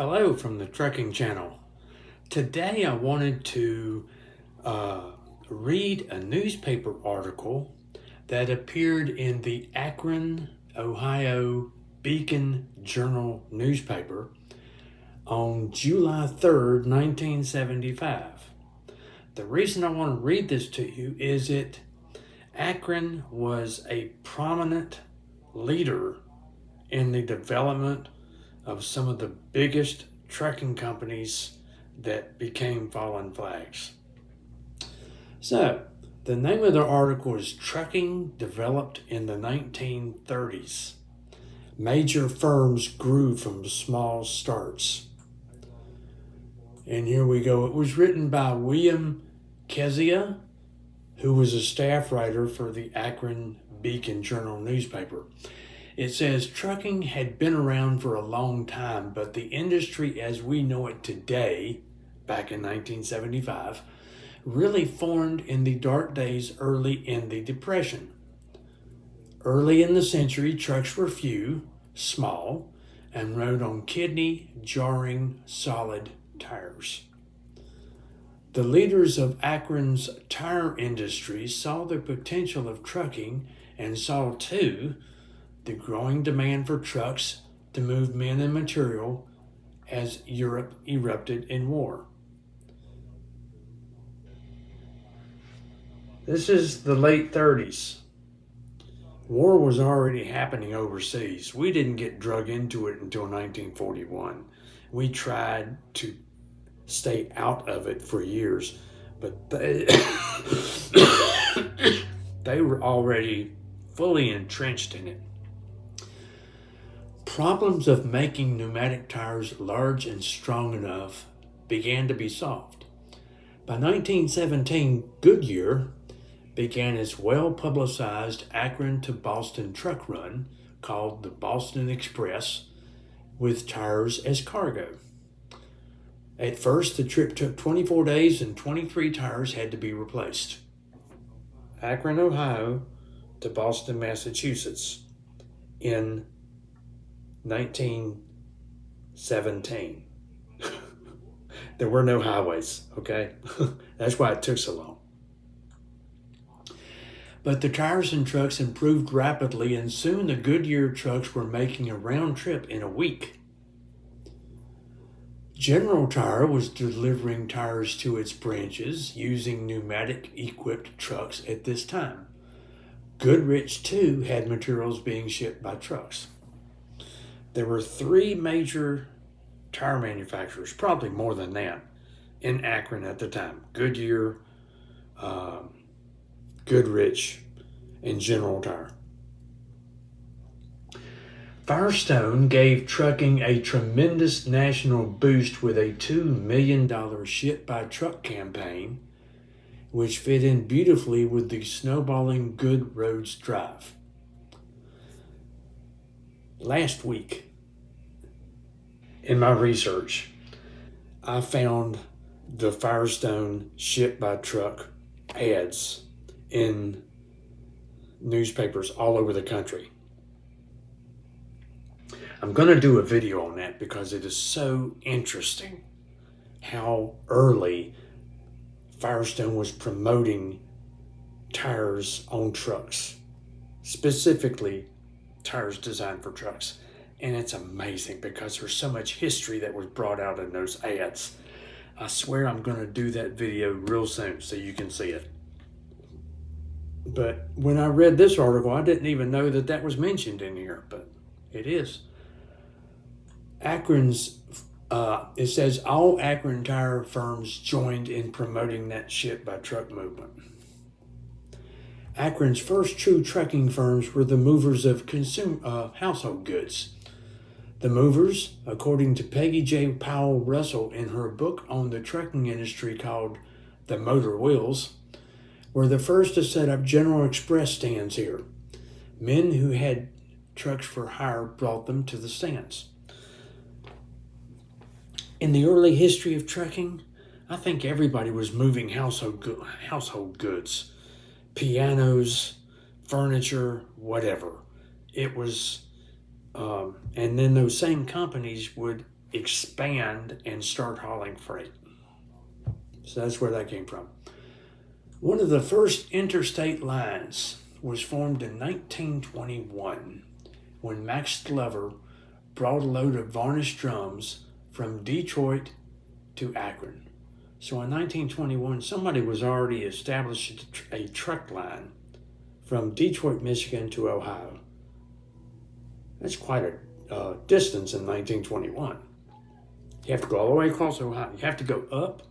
Hello from the Trucking Channel. Today I wanted to read a newspaper article that appeared in the Akron, Ohio Beacon Journal newspaper on July 3rd, 1975. The reason I want to read this to you is Akron was a prominent leader in the development of some of the biggest trucking companies that became fallen flags. So, the name of the article is Trucking Developed in the 1930s. Major firms grew from small starts. And here we go. It was written by William Kezia, who was a staff writer for the Akron Beacon Journal newspaper. It says trucking had been around for a long time, but the industry as we know it today, back in 1975, really formed in the dark days early in the Depression. Early in the century, trucks were few, small, and rode on kidney-jarring solid tires. The leaders of Akron's tire industry saw the potential of trucking and saw, too, the growing demand for trucks to move men and material as Europe erupted in war. This is the late 30s. War was already happening overseas. We didn't get drug into it until 1941. We tried to stay out of it for years, but they were already fully entrenched in it. Problems of making pneumatic tires large and strong enough began to be solved. By 1917, Goodyear began its well-publicized Akron to Boston truck run called the Boston Express with tires as cargo. At first, the trip took 24 days and 23 tires had to be replaced. Akron, Ohio to Boston, Massachusetts in 1917. There were no highways, okay? That's why it took so long. But the tires and trucks improved rapidly, and soon the Goodyear trucks were making a round trip in a week. General Tire was delivering tires to its branches using pneumatic-equipped trucks at this time. Goodrich, too, had materials being shipped by trucks. There were three major tire manufacturers, probably more than that, in Akron at the time: Goodyear, Goodrich, and General Tire. Firestone gave trucking a tremendous national boost with a $2 million ship-by-truck campaign, which fit in beautifully with the snowballing Good Roads Drive. Last week, in my research, I found the Firestone ship-by-truck ads in newspapers all over the country. I'm going to do a video on that because it is so interesting how early Firestone was promoting tires on trucks, specifically tires designed for trucks. And it's amazing because there's so much history that was brought out in those ads. I swear I'm going to do that video real soon so you can see it. But when I read this article, I didn't even know that that was mentioned in here, but it is. It says all Akron tire firms joined in promoting that ship-by-truck movement. Akron's first true trucking firms were the movers of household goods. The movers, according to Peggy J. Powell Russell in her book on the trucking industry called The Motor Wheels, were the first to set up General Express stands here. Men who had trucks for hire brought them to the stands. In the early history of trucking, I think everybody was moving household goods, pianos, furniture, whatever. It was, and then those same companies would expand and start hauling freight. So that's where that came from. One of the first interstate lines was formed in 1921 when Max Glover brought a load of varnished drums from Detroit to Akron. So in 1921, somebody was already established a truck line from Detroit, Michigan to Ohio. That's quite a distance in 1921. You have to go all the way across Ohio. You have to go up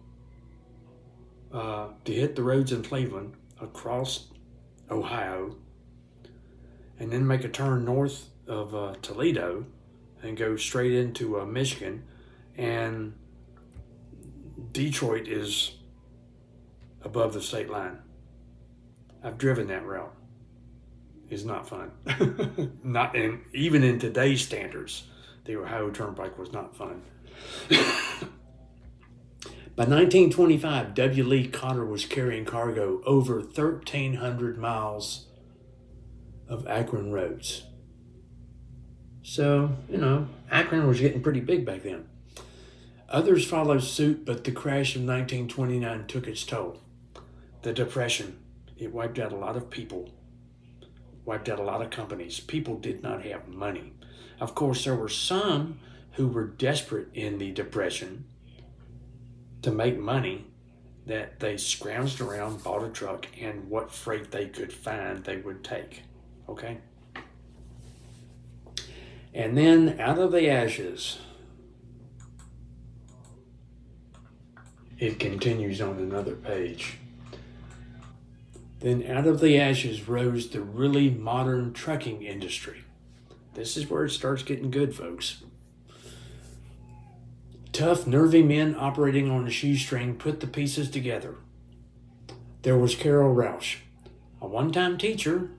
to hit the roads in Cleveland, across Ohio, and then make a turn north of Toledo and go straight into Michigan. And Detroit is above the state line. I've driven that route. It's not fun. Not in, even in today's standards, the Ohio Turnpike was not fun. By 1925, W. Lee Cotter was carrying cargo over 1,300 miles of Akron roads. So, Akron was getting pretty big back then. Others followed suit, but the crash of 1929 took its toll. The Depression, it wiped out a lot of people, wiped out a lot of companies. People did not have money. Of course, there were some who were desperate in the Depression to make money, that they scrounged around, bought a truck, and what freight they could find they would take. Okay? And then out of the ashes, it continues on another page. Then out of the ashes rose the really modern trucking industry. This is where it starts getting good, folks. Tough, nervy men operating on a shoestring put the pieces together. There was Carol Roush, a one-time teacher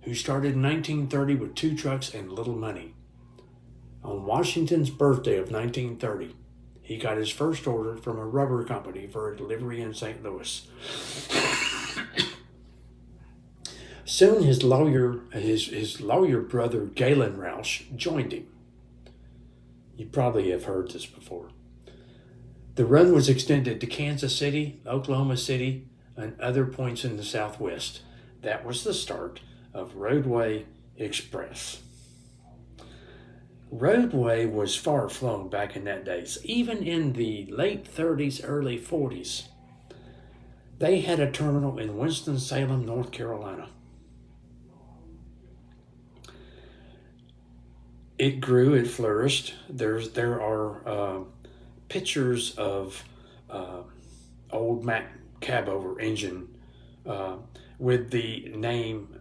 who started in 1930 with 2 trucks and little money. On Washington's birthday of 1930, he got his first order from a rubber company for a delivery in St. Louis. Soon his lawyer brother Galen Roush joined him. You probably have heard this before. The run was extended to Kansas City, Oklahoma City, and other points in the Southwest. That was the start of Roadway Express. Roadway was far-flung back in that days. Even in the late 30s, early 40s, they had a terminal in Winston-Salem, North Carolina. It grew, it flourished. There are pictures of old Mack cab-over engine with the name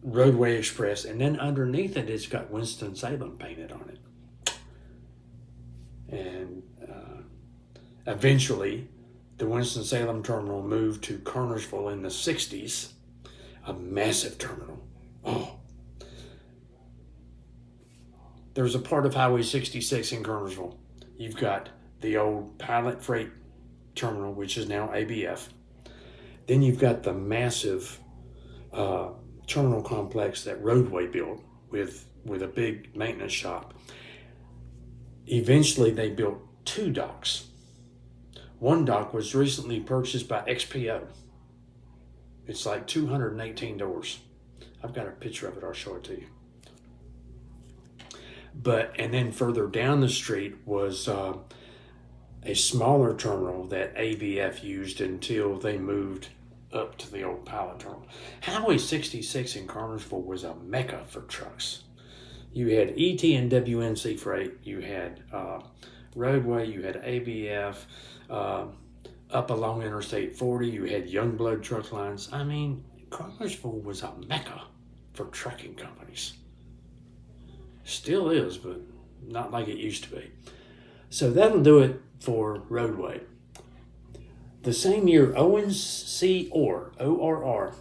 Roadway Express, and then underneath it, it's got Winston-Salem painted on it. And eventually, the Winston-Salem terminal moved to Kernersville in the 60s, a massive terminal. Oh. There's a part of Highway 66 in Kernersville. You've got the old Pilot Freight Terminal, which is now ABF. Then you've got the massive terminal complex that Roadway built with a big maintenance shop. Eventually, they built 2 docks. One dock was recently purchased by XPO. It's like 218 doors. I've got a picture of it. I'll show it to you. And then further down the street was a smaller terminal that ABF used until they moved up to the old Pilot Terminal. Highway 66 in Kernersville was a mecca for trucks. You had ET and WNC Freight, you had Roadway, you had ABF, up along Interstate 40, you had Youngblood truck lines. I mean, Kernersville was a mecca for trucking companies. Still is, but not like it used to be. So that'll do it for Roadway. The same year, Owens C. Orr, ORR,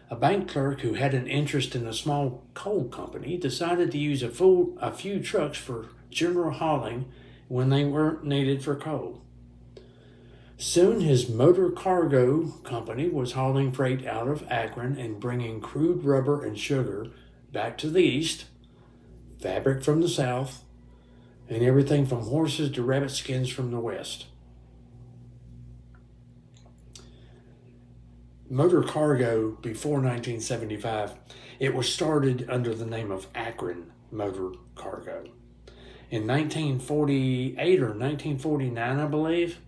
a bank clerk who had an interest in a small coal company, decided to use a few trucks for general hauling when they weren't needed for coal. Soon his motor cargo company was hauling freight out of Akron and bringing crude rubber and sugar back to the east, fabric from the south, and everything from horses to rabbit skins from the West. Motor cargo before 1975, it was started under the name of Akron Motor Cargo. In 1948 or 1949, I believe,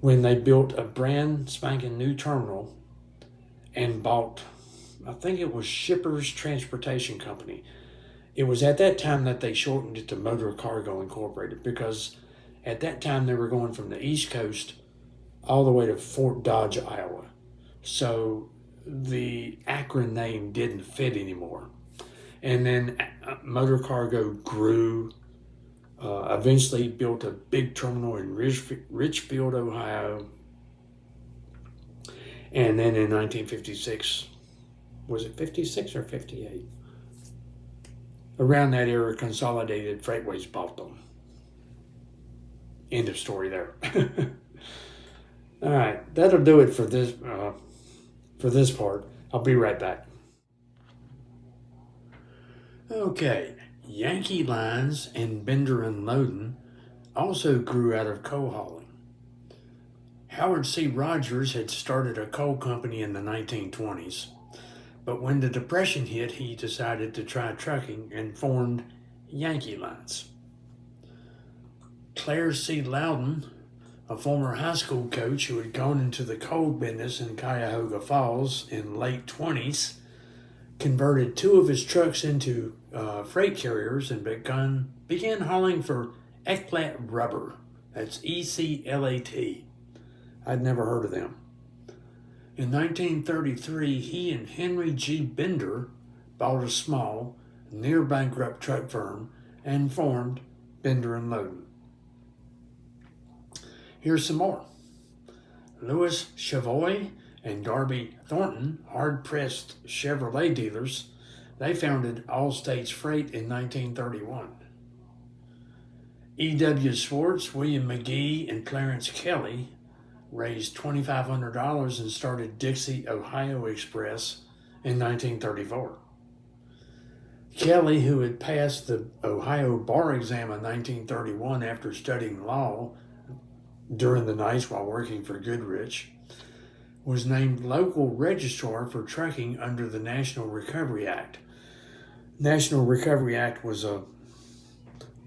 when they built a brand spanking new terminal and bought, I think it was Shippers Transportation Company. It was at that time that they shortened it to Motor Cargo Incorporated, because at that time they were going from the East Coast all the way to Fort Dodge, Iowa. So the Akron name didn't fit anymore. And then Motor Cargo grew, eventually built a big terminal in Richfield, Ohio. And then in 1956, was it 56 or 58? Around that era, Consolidated Freightways bought them. End of story there. All right, that'll do it for this part. I'll be right back. Okay, Yankee Lines and Bender and Loden also grew out of coal hauling. Howard C. Rogers had started a coal company in the 1920s, but when the Depression hit, he decided to try trucking and formed Yankee Lines. Claire C. Loudon, a former high school coach who had gone into the coal business in Cuyahoga Falls in late 20s, converted two of his trucks into freight carriers and began hauling for Eclat Rubber. That's ECLAT. I'd never heard of them. In 1933, he and Henry G. Bender bought a small, near-bankrupt truck firm and formed Bender and Loden. Here's some more. Louis Chavoy and Darby Thornton, hard-pressed Chevrolet dealers, they founded All States Freight in 1931. E.W. Swartz, William McGee, and Clarence Kelly raised $2,500 and started Dixie Ohio Express in 1934. Kelly, who had passed the Ohio bar exam in 1931 after studying law during the nights while working for Goodrich, was named local registrar for trucking under the National Recovery Act. National Recovery Act was a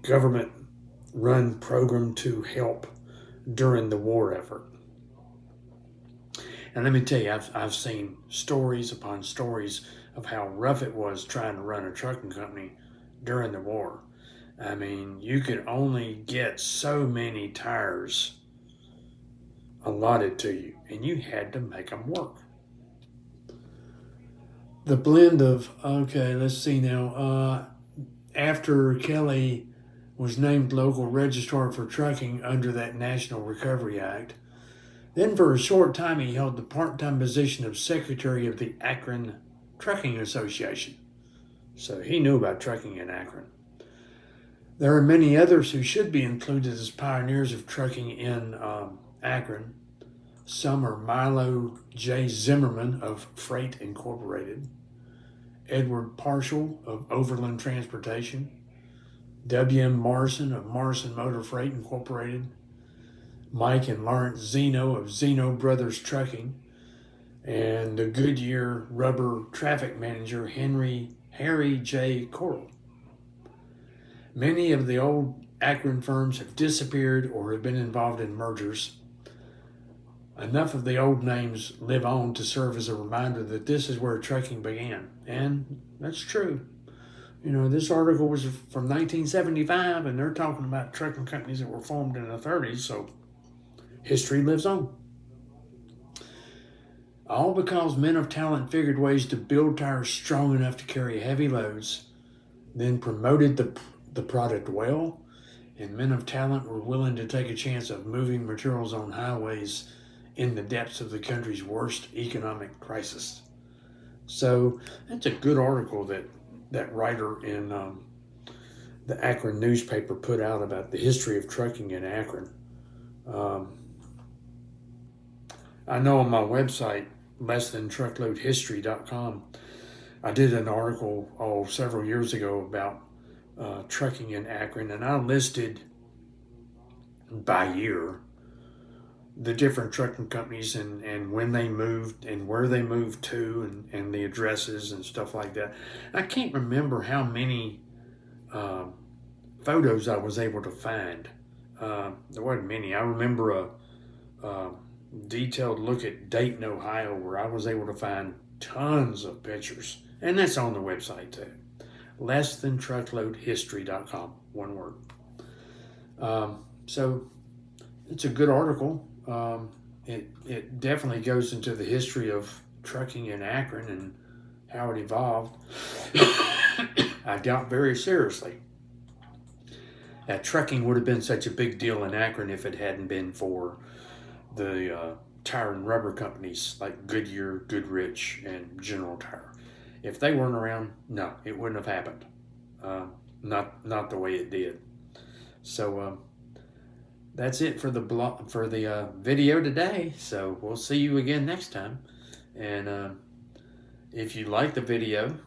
government-run program to help during the war effort. And let me tell you, I've seen stories upon stories of how rough it was trying to run a trucking company during the war. I mean, you could only get so many tires allotted to you, and you had to make them work. The blend of, okay, let's see now, after Kelly was named local registrar for trucking under that National Recovery Act, then for a short time he held the part-time position of secretary of the Akron Trucking Association. So he knew about trucking in Akron. There are many others who should be included as pioneers of trucking in Akron. Some are Milo J. Zimmerman of Freight Incorporated, Edward Parshall of Overland Transportation, W.M. Morrison of Morrison Motor Freight Incorporated, Mike and Lawrence Zeno of Zeno Brothers Trucking, and the Goodyear Rubber Traffic Manager Harry J. Coral. Many of the old Akron firms have disappeared or have been involved in mergers. Enough of the old names live on to serve as a reminder that this is where trucking began. And that's true. You know, this article was from 1975, and they're talking about trucking companies that were formed in the 30s, so history lives on. All because men of talent figured ways to build tires strong enough to carry heavy loads, then promoted the product well, and men of talent were willing to take a chance of moving materials on highways in the depths of the country's worst economic crisis. So that's a good article that writer in the Akron newspaper put out about the history of trucking in Akron. I know on my website, lessthan-truckloadhistory.com, I did an article several years ago about trucking in Akron, and I listed by year the different trucking companies and when they moved and where they moved to and the addresses and stuff like that. I can't remember how many photos I was able to find. There wasn't many. I remember a detailed look at Dayton, Ohio, where I was able to find tons of pictures. And that's on the website too. LessThanTruckloadHistory.com, one word. So it's a good article. It definitely goes into the history of trucking in Akron and how it evolved. I doubt very seriously that trucking would have been such a big deal in Akron if it hadn't been for the tire and rubber companies like Goodyear, Goodrich, and General Tire. If they weren't around, no, it wouldn't have happened. Not the way it did. So that's it for the video today. So we'll see you again next time. And if you like the video,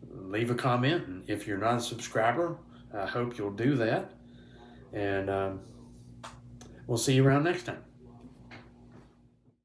leave a comment. And if you're not a subscriber, I hope you'll do that. And we'll see you around next time.